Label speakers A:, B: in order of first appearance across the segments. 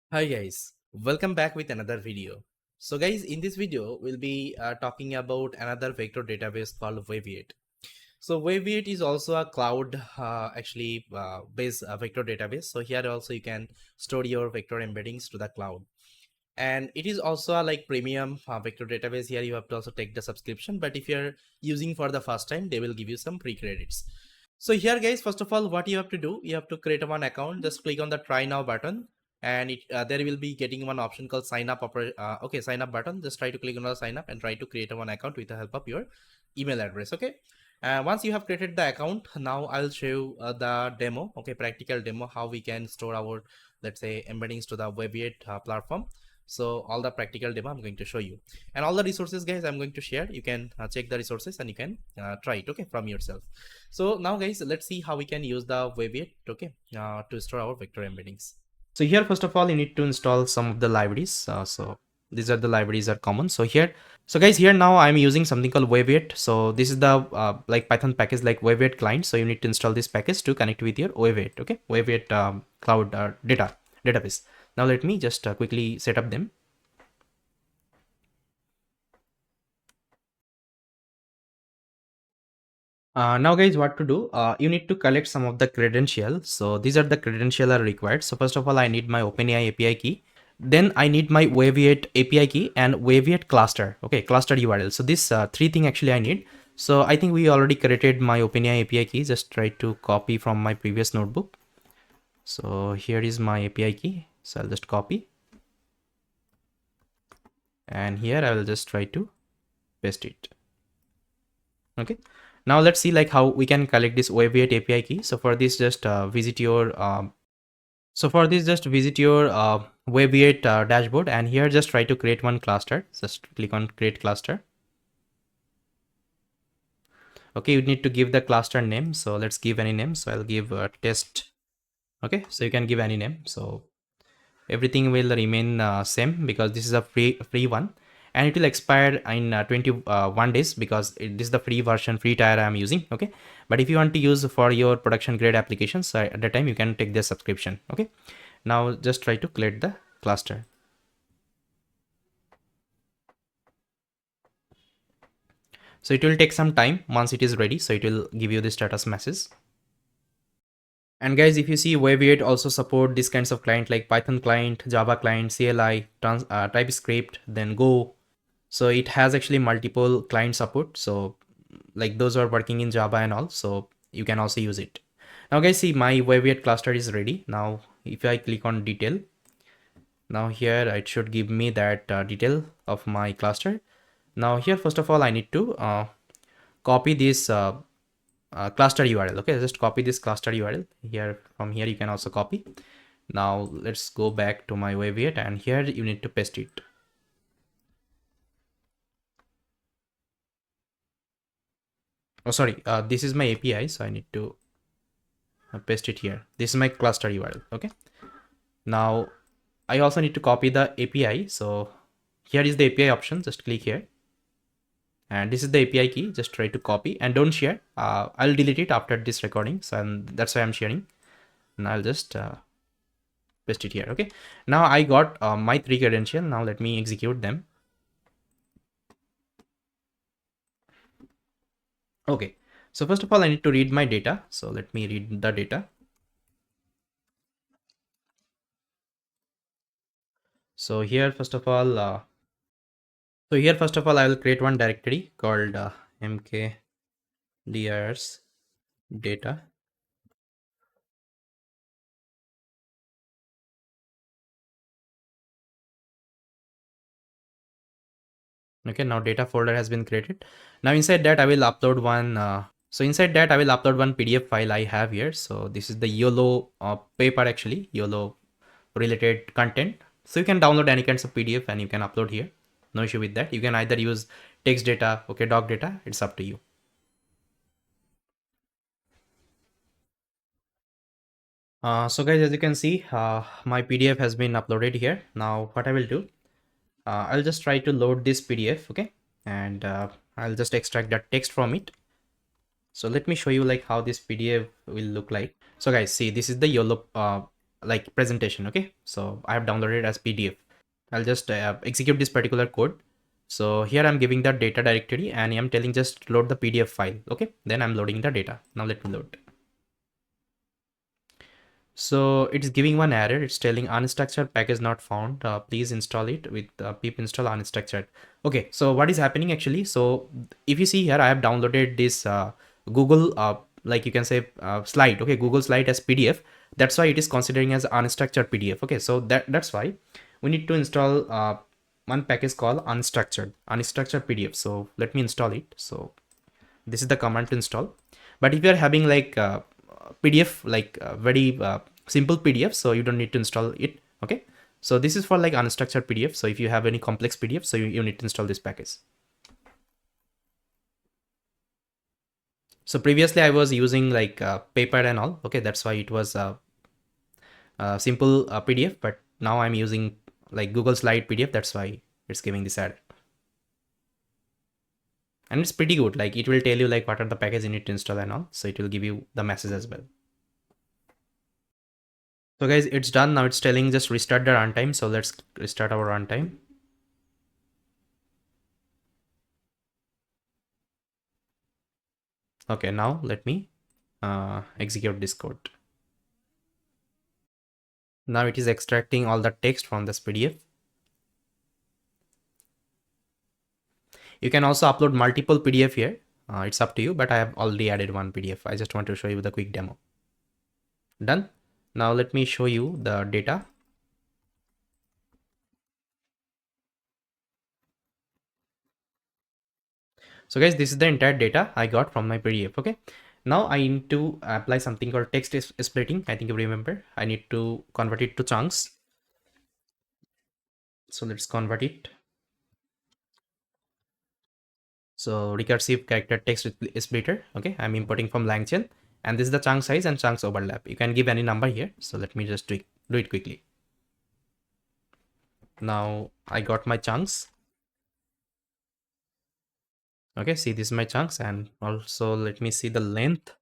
A: Hi guys, welcome back with another video. So guys, in this video, we'll be talking about another vector database called Weaviate. So Weaviate is also a cloud based vector database. So here also you can store your vector embeddings to the cloud. And it is also a like premium vector database. Here you have to also take the subscription, but if you're using for the first time, they will give you some free credits. So here guys, first of all, what you have to do, you have to create one account. Just click on the try now button, and there will be getting one option called sign up. Okay, sign up button. Just try to click on the sign up and try to create one account with the help of your email address. Okay. Once you have created the account, now I'll show you the demo. Okay, practical demo how we can store our, let's say, embeddings to the Weaviate platform. So all the practical demo I'm going to show you, and all the resources guys I'm going to share. You can check the resources and you can try it, okay, from yourself. So now guys, let's see how we can use the Weaviate, okay, to store our vector embeddings. So here first of all you need to install some of the libraries. So these are the libraries are common. So guys, here now I'm using something called Weaviate. So this is the like Python package like Weaviate client. So you need to install this package to connect with your Weaviate, okay, Weaviate cloud database. Now let me just quickly set up them. Now guys, what to do, you need to collect some of the credentials. So these are the credentials are required. So first of all I need my OpenAI API key, then I need my Weaviate API key and Weaviate cluster, okay, cluster URL. So this three thing actually I need. So I think we already created my OpenAI API key. Just try to copy from my previous notebook. So here is my API key, so I'll just copy, and here I will just try to paste it. Okay, now let's see like how we can collect this Weaviate API key. So for this just visit your Weaviate dashboard, and here just try to create one cluster. Just click on create cluster. Okay, you need to give the cluster name. So let's give any name. So I'll give test. Okay, so you can give any name. So everything will remain same because this is a free one, and it will expire in 21 days because this is the free version, free tier I'm using. Okay, but if you want to use for your production grade applications, at that time you can take the subscription. Okay, now just try to create the cluster. So it will take some time. Once it is ready, so it will give you the status message. And guys, if you see, Weaviate also support these kinds of client like Python client, Java client, CLI, TypeScript, then Go. So it has actually multiple client support. So like those are working in Java and all, so you can also use it. Now guys, see, my Weaviate cluster is ready. Now if I click on detail, now here it should give me that detail of my cluster. Now here first of all I need to copy this cluster URL. Okay, just copy this cluster URL here. From here you can also copy. Now let's go back to my Weaviate, and here you need to paste it. Oh sorry, this is my API, so I need to paste it here. This is my cluster URL. Okay, now I also need to copy the API. So here is the API option. Just click here, and this is the API key. Just try to copy and don't share. I'll delete it after this recording, so that's why I'm sharing. And I'll just paste it here. Okay, now I got my three credentials. Now let me execute them. Okay, so first of all I need to read my data. So let me read the data. So here first of all I will create one directory called mkdirs data. Okay, now data folder has been created. Now inside that I will upload one PDF file I have here. So this is the YOLO paper, actually YOLO related content. So you can download any kinds of PDF and you can upload here. No issue with that. You can either use text data, okay, doc data, it's up to you. So guys, as you can see, my PDF has been uploaded here. Now what I will do, I'll just try to load this PDF, okay, and I'll just extract that text from it. So let me show you like how this PDF will look like. So guys, see, this is the YOLO like presentation. Okay, so I have downloaded as PDF. I'll just execute this particular code. So here I'm giving the data directory and I'm telling just load the PDF file. Okay, then I'm loading the data. Now let me load. So it's giving one error. It's telling unstructured package not found. Please install it with pip install unstructured. Okay, so what is happening actually? So if you see here, I have downloaded this Google, like you can say slide. Okay, Google slide as PDF. That's why it is considering as unstructured PDF. Okay, so that's why we need to install one package called unstructured PDF. So let me install it. So this is the command to install. But if you are having like PDF, like very simple PDF, so you don't need to install it. Okay, so this is for like unstructured PDF. So if you have any complex PDF, so you need to install this package. So previously I was using like paper and all. Okay, that's why it was simple PDF, but now I'm using like Google slide PDF. That's why it's giving this error. And it's pretty good. Like it will tell you like what are the packages you need to install and all. So it will give you the message as well. So guys, it's done. Now it's telling just restart the runtime. So let's restart our runtime. Okay, now let me execute this code. Now it is extracting all the text from this PDF. You can also upload multiple PDF here. It's up to you, but I have already added one PDF. I just want to show you the quick demo. Done. Now let me show you the data. So guys, this is the entire data I got from my PDF. Okay. Now I need to apply something called text splitting. I think you remember. I need to convert it to chunks. So let's convert it. So recursive character text splitter. Okay, I'm importing from LangChain, and this is the chunk size and chunks overlap. You can give any number here. So let me just do it quickly. Now I got my chunks. Okay, see, this is my chunks, and also let me see the length.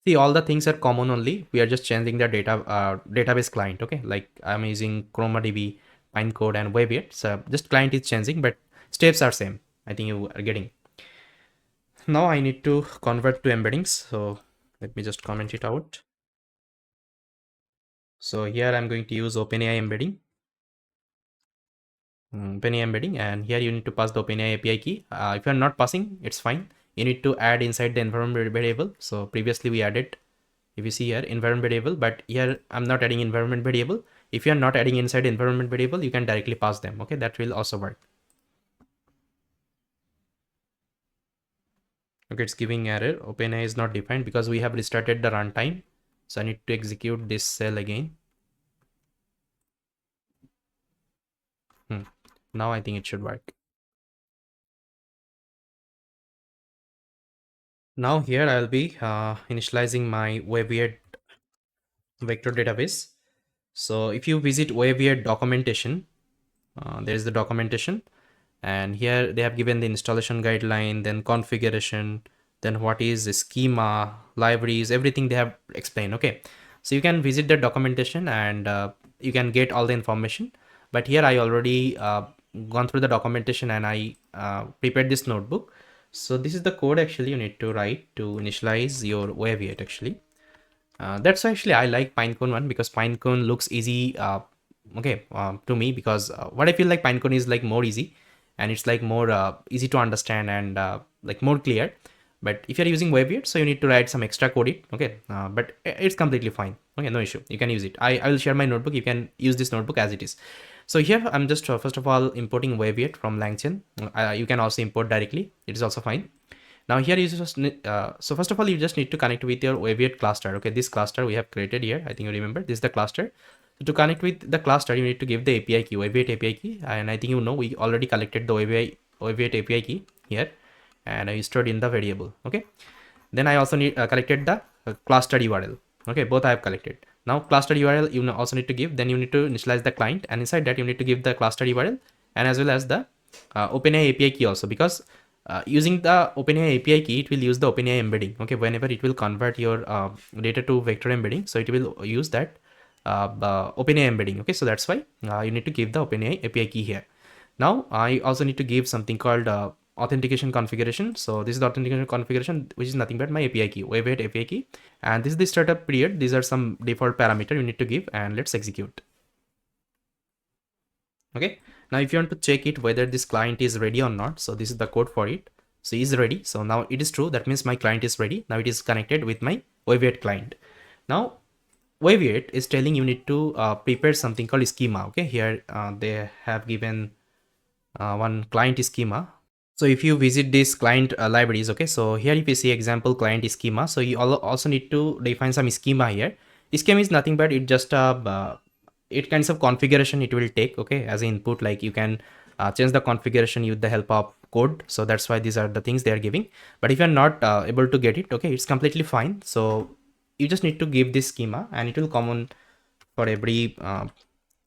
A: See, all the things are common only. We are just changing the data database client. Okay, like I'm using ChromaDB, Pinecode, and Weaviate. So just client is changing, but steps are same. I think you are getting. Now I need to convert to embeddings. So let me just comment it out. So here I'm going to use OpenAI embedding. OpenAI embedding, and here you need to pass the OpenAI API key. If you're not passing, it's fine. You need to add inside the environment variable. So previously we added, if you see here, environment variable, but here I'm not adding environment variable. If you're not adding inside environment variable, you can directly pass them. Okay, that will also work. Okay, it's giving error. OpenAI is not defined because we have restarted the runtime. So I need to execute this cell again. Now I think it should work. Now here I'll be initializing my Weaviate vector database. So if you visit Weaviate documentation, there is the documentation, and here they have given the installation guideline, then configuration, then what is the schema, libraries, everything they have explained. Okay, so you can visit the documentation and you can get all the information. But here I already gone through the documentation and I prepared this notebook. So this is the code actually you need to write to initialize your Weaviate actually. That's actually I like Pinecone one because Pinecone looks easy. To me, because what I feel like Pinecone is like more easy, and it's like more easy to understand and like more clear. But if you're using Weaviate, so you need to write some extra code it. Okay, but it's completely fine. Okay, no issue. You can use it. I will share my notebook. You can use this notebook as it is. So here I'm just first of all importing Weaviate from LangChain. You can also import directly. It is also fine. Now here you just so first of all you just need to connect with your Weaviate cluster. Okay, this cluster we have created here. I think you remember this is the cluster. So to connect with the cluster, you need to give the API key, Weaviate API key, and I think you know we already collected the Weaviate API key here, and I stored in the variable. Okay, then I also need collected the cluster URL. Okay, both I have collected. Now cluster URL you also need to give. Then you need to initialize the client, and inside that you need to give the cluster URL and as well as the OpenAI API key also, because using the OpenAI API key, it will use the OpenAI embedding. Okay, whenever it will convert your data to vector embedding, so it will use that OpenAI embedding. Okay, so that's why you need to give the OpenAI API key here. Now I also need to give something called authentication configuration. So this is the authentication configuration, which is nothing but my API key, Weaviate API key, and this is the startup period. These are some default parameter you need to give, and let's execute. Okay, now if you want to check it whether this client is ready or not, so this is the code for it. So is ready. So now it is true. That means my client is ready. Now it is connected with my Weaviate client. Now Weaviate is telling you need to prepare something called schema. Okay, here they have given one client schema. So if you visit this client libraries, okay, so here if you see example client schema, so you also need to define some schema here. Schema is nothing but it just it kinds of configuration it will take, okay, as an input. Like you can change the configuration with the help of code. So that's why these are the things they are giving. But if you're not able to get it, okay, it's completely fine. So you just need to give this schema and it will come on for every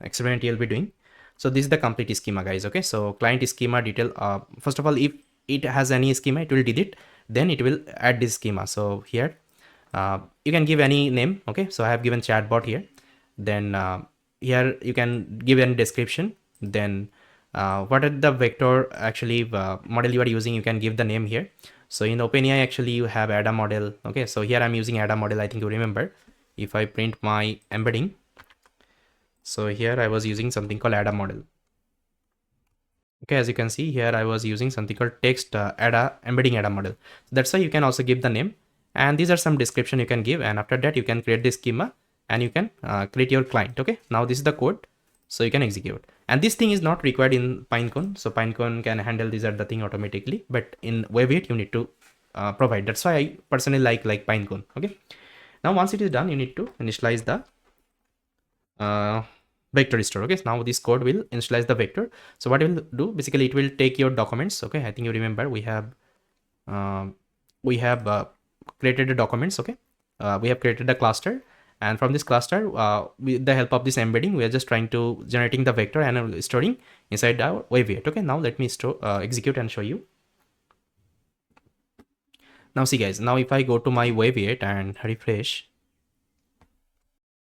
A: experiment you'll be doing. So this is the complete schema, guys. Okay, so client schema detail. First of all, if it has any schema, it will delete, then it will add this schema. So here you can give any name. Okay, so I have given chatbot here. Then here you can give any description. Then what are the vector actually model you are using, you can give the name here. So in OpenAI actually you have ADA model. Okay, so here I'm using ADA model. I think you remember. If I print my embedding, so here I was using something called ADA model. Okay, as you can see here I was using something called text ADA embedding ADA model. So that's why you can also give the name, and these are some description you can give, and after that you can create the schema and you can create your client. Okay, now this is the code, so you can execute. And this thing is not required in Pinecone, so Pinecone can handle these are the thing automatically, but in Weaviate you need to provide. That's why I personally like Pinecone. Okay, now once it is done, you need to initialize the vector store. Okay, so now this code will initialize the vector. So what it will do, basically it will take your documents. Okay, I think you remember we have created the documents. Okay, we have created a cluster, and from this cluster with the help of this embedding we are just trying to generating the vector and storing inside our Weaviate. Okay, now let me execute and show you. Now see guys, now if I go to my Weaviate and refresh,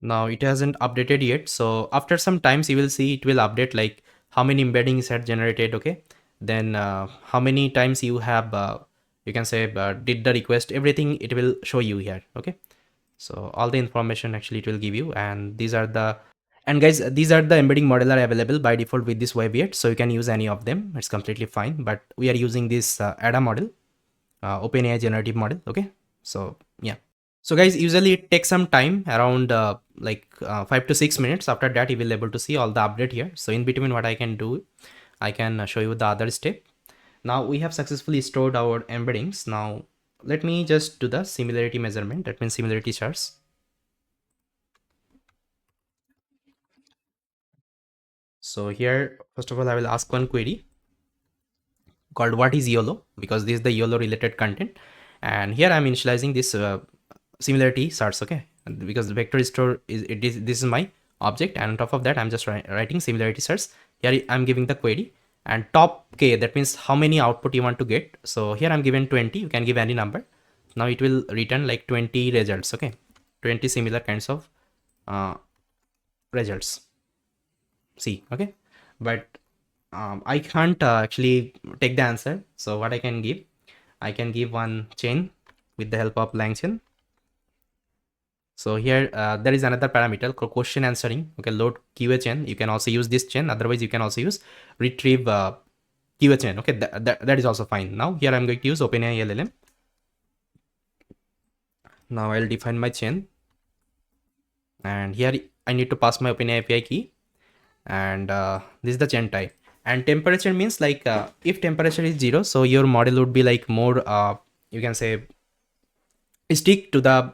A: now it hasn't updated yet. So after some times you will see it will update, like how many embeddings had generated. Okay, then how many times you have you can say did the request, everything it will show you here. Okay, so all the information actually it will give you, and these are the, and guys these are the embedding model are available by default with this Weaviate, so you can use any of them, it's completely fine. But we are using this ADA model, OpenAI generative model. Okay, so yeah. So guys, usually it takes some time around 5 to 6 minutes. After that you will able to see all the update here. So in between what I can do, I can show you the other step. Now we have successfully stored our embeddings. Now let me just do the similarity measurement, that means similarity charts. So here first of all I will ask one query called what is YOLO, because this is the YOLO related content, and here I'm initializing this similarity charts. Okay, and because the vector store is this is my object, and on top of that I'm just writing similarity charts. Here I'm giving the query and top k, that means how many output you want to get. So here I'm given 20, you can give any number. Now it will return like 20 results. Okay, 20 similar kinds of results. See, okay, but I can't actually take the answer. So what I can give one chain with the help of LangChain. So here there is another parameter called question answering. Okay, load QA chain. You can also use this chain. Otherwise, you can also use retrieve QA chain. Okay, that is also fine. Now here I'm going to use OpenAI LLM. Now I'll define my chain, and here I need to pass my OpenAI API key, and this is the chain type. And temperature means like if temperature is 0, so your model would be like more you can say stick to the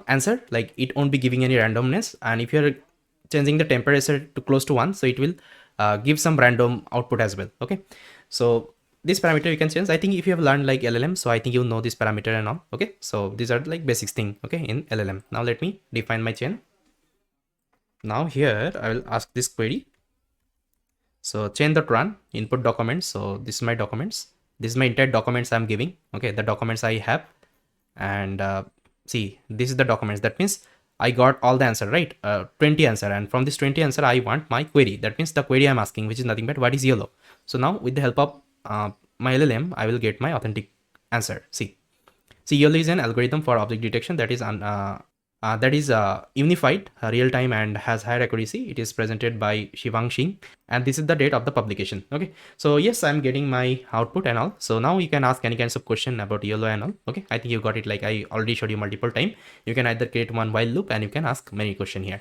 A: answer, like it won't be giving any randomness. And if you're changing the temperature to close to 1, so it will give some random output as well. Okay, so this parameter you can change. I think if you have learned like LLM, so I think you know this parameter and all. Okay, so these are like basics thing, okay, in LLM. Now let me define my chain. Now here I will ask this query. So chain.run input documents. So this is my documents, This is my entire documents I'm giving. Okay, the documents I have, and see, this is the documents. That means I got all the answer, right? 20 answer, and from this 20 answer I want my query. That means the query I'm asking, which is nothing but what is yellow. So now with the help of my LLM, I will get my authentic answer. See, yellow is an algorithm for object detection that is unified, real-time, and has higher accuracy. It is presented by Shivang Singh, and this is the date of the publication. Okay, so yes, I'm getting my output and all. So now you can ask any kinds of question about yellow and all. Okay, I think you got it. Like I already showed you multiple times. You can either create one while loop, and you can ask many question here.